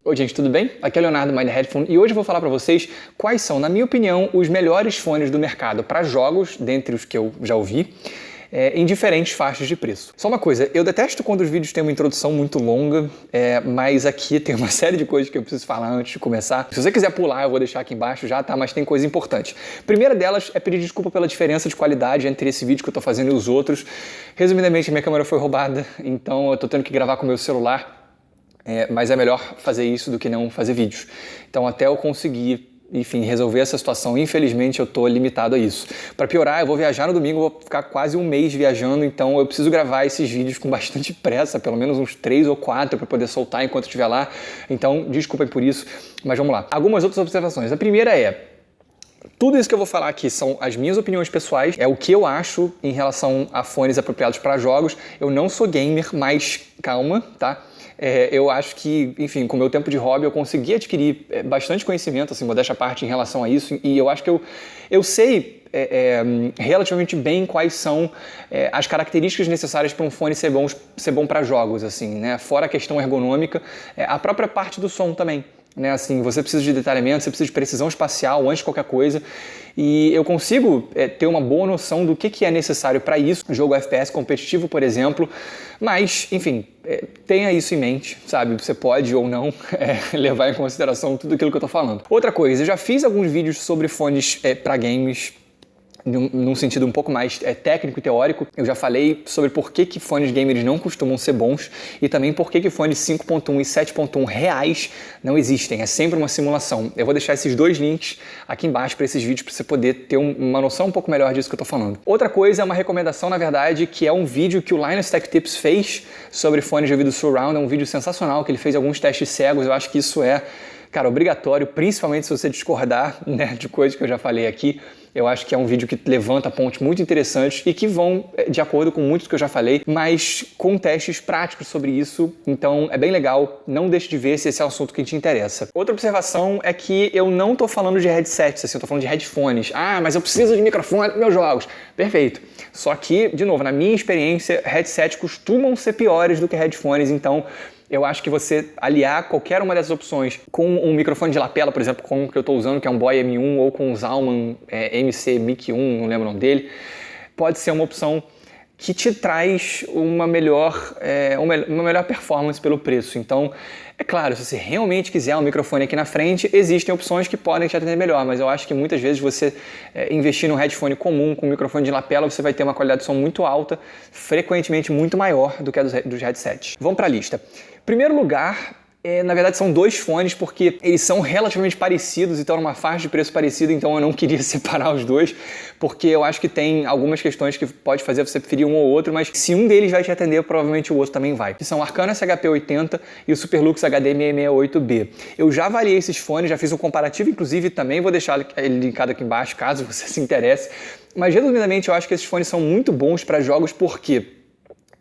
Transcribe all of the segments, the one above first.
Oi gente, tudo bem? Aqui é o Leonardo Mind Headphone e hoje eu vou falar para vocês quais são, na minha opinião, os melhores fones do mercado para jogos, dentre os que eu já ouvi, em diferentes faixas de preço. Só uma coisa, eu detesto quando os vídeos têm uma introdução muito longa, mas aqui tem uma série de coisas que eu preciso falar antes de começar. Se você quiser pular, eu vou deixar aqui embaixo já, tá? Mas tem coisa importante. Primeira delas é pedir desculpa pela diferença de qualidade entre esse vídeo que eu tô fazendo e os outros. Resumidamente, minha câmera foi roubada, então eu tô tendo que gravar com o meu celular. Mas é melhor fazer isso do que não fazer vídeos. Então até eu conseguir, enfim, resolver essa situação, infelizmente eu tô limitado a isso. Para piorar, eu vou viajar no domingo, vou ficar quase um mês viajando, então eu preciso gravar esses vídeos com bastante pressa, pelo menos uns 3 ou 4 para poder soltar enquanto estiver lá. Então desculpem por isso, mas vamos lá. Algumas outras observações. A primeira é: tudo isso que eu vou falar aqui são as minhas opiniões pessoais, é o que eu acho em relação a fones apropriados para jogos. Eu não sou gamer, mas calma, tá? Eu acho que, enfim, com o meu tempo de hobby eu consegui adquirir bastante conhecimento, assim, modéstia à parte, em relação a isso, e eu acho que eu sei relativamente bem quais são as características necessárias para um fone ser bom para jogos, assim, né? Fora a questão ergonômica, a própria parte do som também. Né, assim, você precisa de detalhamento, você precisa de precisão espacial antes de qualquer coisa, e eu consigo ter uma boa noção do que é necessário para isso, jogo FPS competitivo, por exemplo, mas, enfim, tenha isso em mente, sabe? Você pode ou não levar em consideração tudo aquilo que eu tô falando. Outra coisa, eu já fiz alguns vídeos sobre fones para games, num sentido um pouco mais técnico e teórico. Eu já falei sobre por que fones gamers não costumam ser bons e também por que fones 5.1 e 7.1 reais não existem. É sempre uma simulação. Eu vou deixar esses dois links aqui embaixo para esses vídeos para você poder ter uma noção um pouco melhor disso que eu tô falando. Outra coisa é uma recomendação, na verdade, que é um vídeo que o Linus Tech Tips fez sobre fones de ouvido surround. É um vídeo sensacional que ele fez alguns testes cegos. Eu acho que isso é, cara, obrigatório, principalmente se você discordar, né, de coisas que eu já falei aqui. Eu acho que é um vídeo que levanta pontos muito interessantes e que vão de acordo com muitos que eu já falei, mas com testes práticos sobre isso. Então é bem legal, não deixe de ver se esse é um assunto que te interessa. Outra observação é que eu não tô falando de headsets, assim, eu tô falando de headphones. Ah, mas eu preciso de microfone para meus jogos. Perfeito. Só que, de novo, na minha experiência, headsets costumam ser piores do que headphones, então eu acho que você aliar qualquer uma dessas opções com um microfone de lapela, por exemplo, como o que eu estou usando, que é um Boy M1, ou com um Zalman MC Mic 1, não lembro o nome dele, pode ser uma opção que te traz uma melhor performance pelo preço. Então, é claro, se você realmente quiser um microfone aqui na frente, existem opções que podem te atender melhor, mas eu acho que muitas vezes você investir num headphone comum, com um microfone de lapela, você vai ter uma qualidade de som muito alta, frequentemente muito maior do que a dos headsets. Vamos para a lista. Primeiro lugar, na verdade são dois fones, porque eles são relativamente parecidos e estão numa faixa de preço parecida, então eu não queria separar os dois, porque eu acho que tem algumas questões que pode fazer você preferir um ou outro, mas se um deles vai te atender, provavelmente o outro também vai. Que são o Arcano SHP80 e o Superlux HD668B. Eu já avaliei esses fones, já fiz um comparativo, inclusive também vou deixar ele linkado aqui embaixo, caso você se interesse, mas resumidamente eu acho que esses fones são muito bons para jogos, porque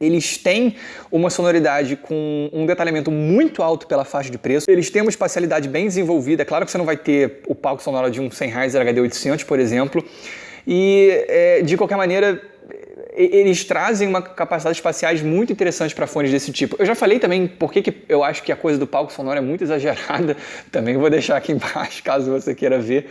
eles têm uma sonoridade com um detalhamento muito alto pela faixa de preço. Eles têm uma espacialidade bem desenvolvida. É claro que você não vai ter o palco sonoro de um Sennheiser HD800, por exemplo. E, de qualquer maneira, eles trazem uma capacidade espaciais muito interessante para fones desse tipo. Eu já falei também por que eu acho que a coisa do palco sonoro é muito exagerada. Também vou deixar aqui embaixo, caso você queira ver.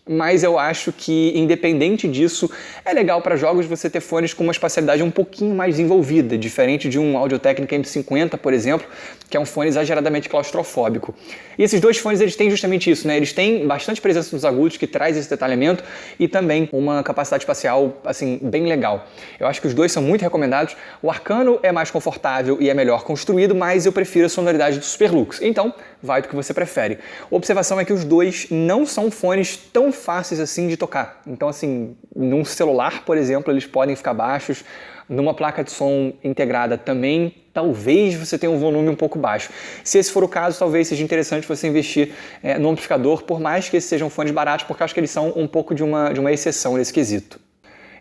Mas eu acho que, independente disso, é legal para jogos você ter fones com uma espacialidade um pouquinho mais desenvolvida, diferente de um Audio-Technica M50, por exemplo, que é um fone exageradamente claustrofóbico. E esses dois fones, eles têm justamente isso, né? Eles têm bastante presença nos agudos, que traz esse detalhamento, e também uma capacidade espacial, assim, bem legal. Eu acho que os dois são muito recomendados. O Arcano é mais confortável e é melhor construído, mas eu prefiro a sonoridade do Superlux. Então, vai do que você prefere. A observação é que os dois não são fones tão fáceis assim de tocar. Então, assim, num celular, por exemplo, eles podem ficar baixos. Numa placa de som integrada também, talvez você tenha um volume um pouco baixo. Se esse for o caso, talvez seja interessante você investir no amplificador, por mais que esses sejam fones baratos, porque eu acho que eles são um pouco de uma exceção nesse quesito.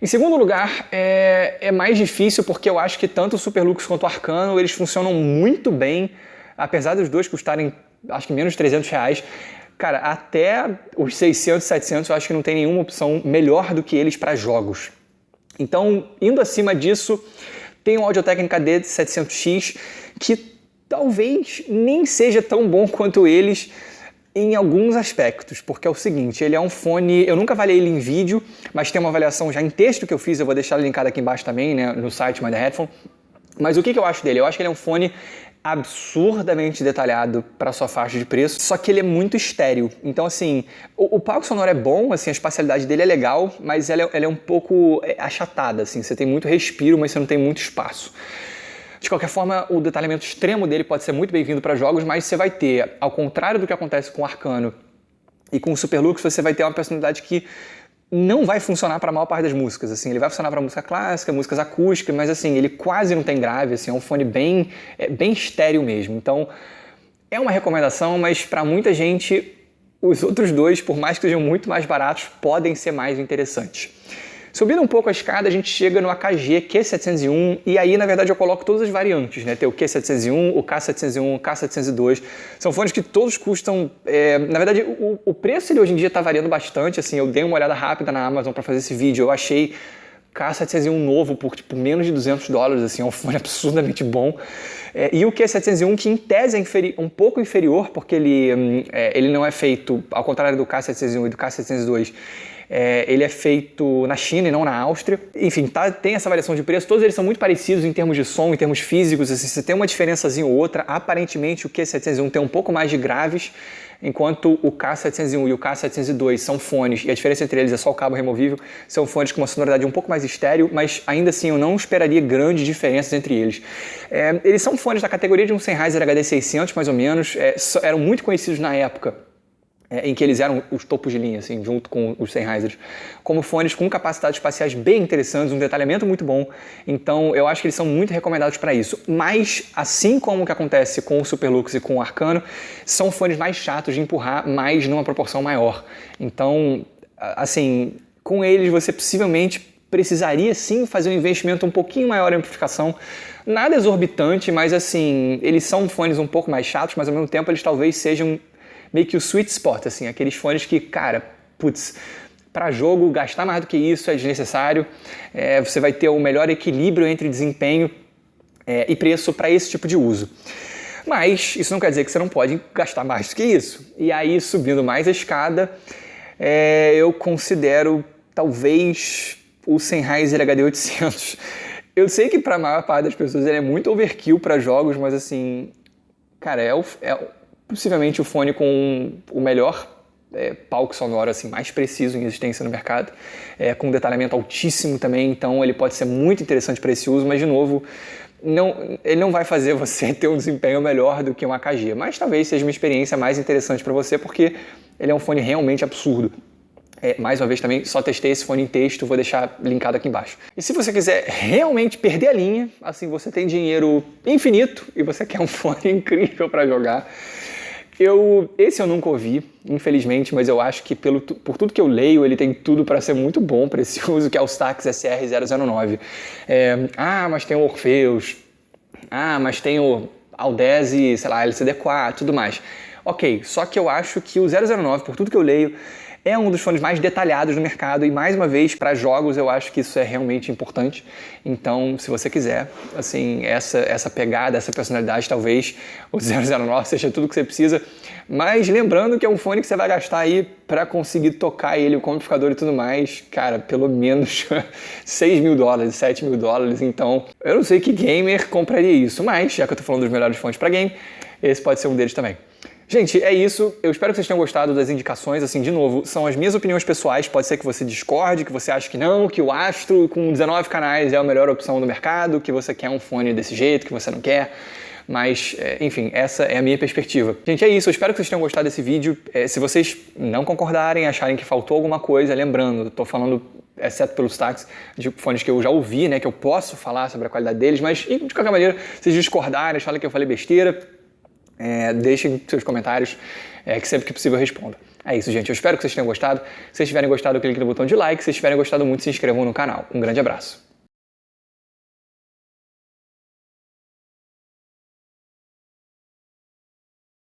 Em segundo lugar, é mais difícil, porque eu acho que tanto o Superlux quanto o Arcano, eles funcionam muito bem, apesar dos dois custarem, acho que menos de 300 reais. Cara, até os 600, 700, eu acho que não tem nenhuma opção melhor do que eles para jogos. Então, indo acima disso, tem o Audio-Technica D700X, que talvez nem seja tão bom quanto eles em alguns aspectos, porque é o seguinte, ele é um fone, eu nunca avaliei ele em vídeo, mas tem uma avaliação já em texto que eu fiz, eu vou deixar linkado aqui embaixo também, né, no site My The Headphone. Mas o que eu acho dele? Eu acho que ele é um fone absurdamente detalhado para sua faixa de preço, só que ele é muito estéreo. Então, assim, o palco sonoro é bom, assim, a espacialidade dele é legal, mas ela é um pouco achatada, assim, você tem muito respiro, mas você não tem muito espaço. De qualquer forma, o detalhamento extremo dele pode ser muito bem-vindo para jogos, mas você vai ter, ao contrário do que acontece com o Arcano e com o Superlux, você vai ter uma personalidade que não vai funcionar para a maior parte das músicas, assim, ele vai funcionar para música clássica, músicas acústicas, mas assim, ele quase não tem grave, assim, é um fone bem estéreo mesmo. Então, é uma recomendação, mas para muita gente, os outros dois, por mais que sejam muito mais baratos, podem ser mais interessantes. Subindo um pouco a escada, a gente chega no AKG Q701 e aí, na verdade, eu coloco todas as variantes, né? Tem o Q701, o K701, o K702. São fones que todos custam... na verdade, o preço ele hoje em dia está variando bastante. Assim, eu dei uma olhada rápida na Amazon para fazer esse vídeo. Eu achei K701 novo por tipo, menos de $200. Assim, é um fone absurdamente bom. E o Q701, que em tese é um pouco inferior, porque ele não é feito, ao contrário do K701 e do K702, ele é feito na China e não na Áustria. Enfim, tem essa variação de preço. Todos eles são muito parecidos em termos de som, em termos físicos. Assim, você tem uma diferençazinha ou outra. Aparentemente, o Q701 tem um pouco mais de graves, enquanto o K701 e o K702 são fones, e a diferença entre eles é só o cabo removível, são fones com uma sonoridade um pouco mais estéreo, mas ainda assim eu não esperaria grandes diferenças entre eles. Eles são fones da categoria de um Sennheiser HD600, mais ou menos, eram muito conhecidos na época, em que eles eram os topos de linha, assim, junto com os Sennheisers, como fones com capacidades espaciais bem interessantes, um detalhamento muito bom. Então, eu acho que eles são muito recomendados para isso. Mas, assim como o que acontece com o Superlux e com o Arcano, são fones mais chatos de empurrar, mas numa proporção maior. Então, assim, com eles você possivelmente precisaria sim fazer um investimento um pouquinho maior em amplificação. Nada exorbitante, mas assim, eles são fones um pouco mais chatos, mas ao mesmo tempo eles talvez sejam meio que o sweet spot, assim, aqueles fones que, cara, putz, para jogo, gastar mais do que isso é desnecessário, você vai ter o melhor equilíbrio entre desempenho e preço para esse tipo de uso. Mas isso não quer dizer que você não pode gastar mais do que isso. E aí, subindo mais a escada, eu considero, talvez, o Sennheiser HD800. Eu sei que para a maior parte das pessoas ele é muito overkill para jogos, mas assim, cara, possivelmente o fone com o melhor palco sonoro assim, mais preciso em existência no mercado, com um detalhamento altíssimo também, então ele pode ser muito interessante para esse uso, mas de novo, ele não vai fazer você ter um desempenho melhor do que um AKG, mas talvez seja uma experiência mais interessante para você, porque ele é um fone realmente absurdo. Mais uma vez também, só testei esse fone em texto, vou deixar linkado aqui embaixo. E se você quiser realmente perder a linha, assim, você tem dinheiro infinito e você quer um fone incrível para jogar, esse eu nunca ouvi, infelizmente, mas eu acho que por tudo que eu leio, ele tem tudo para ser muito bom para esse uso, que é o Stax SR009. Mas tem o Orpheus, mas tem o Audeze, sei lá, LCD4, tudo mais. Ok, só que eu acho que o 009, por tudo que eu leio, é um dos fones mais detalhados do mercado e, mais uma vez, para jogos eu acho que isso é realmente importante. Então, se você quiser, assim, essa pegada, essa personalidade, talvez o 009 seja tudo que você precisa. Mas lembrando que é um fone que você vai gastar aí para conseguir tocar ele, com o amplificador e tudo mais, cara, pelo menos $6 mil, $7 mil. Então, eu não sei que gamer compraria isso, mas já que eu tô falando dos melhores fones para game, esse pode ser um deles também. Gente, é isso. Eu espero que vocês tenham gostado das indicações. Assim, de novo, são as minhas opiniões pessoais. Pode ser que você discorde, que você ache que não, que o Astro com 19 canais é a melhor opção do mercado, que você quer um fone desse jeito, que você não quer. Mas, enfim, essa é a minha perspectiva. Gente, é isso. Eu espero que vocês tenham gostado desse vídeo. Se vocês não concordarem, acharem que faltou alguma coisa, lembrando, estou falando, exceto pelos Stax, de fones que eu já ouvi, né, que eu posso falar sobre a qualidade deles, mas, de qualquer maneira, se vocês discordarem, acharem que eu falei besteira, deixem seus comentários, que sempre que possível eu respondo. É isso, gente. Eu espero que vocês tenham gostado. Se vocês tiverem gostado, clique no botão de like. Se vocês tiverem gostado muito, se inscrevam no canal. Um grande abraço.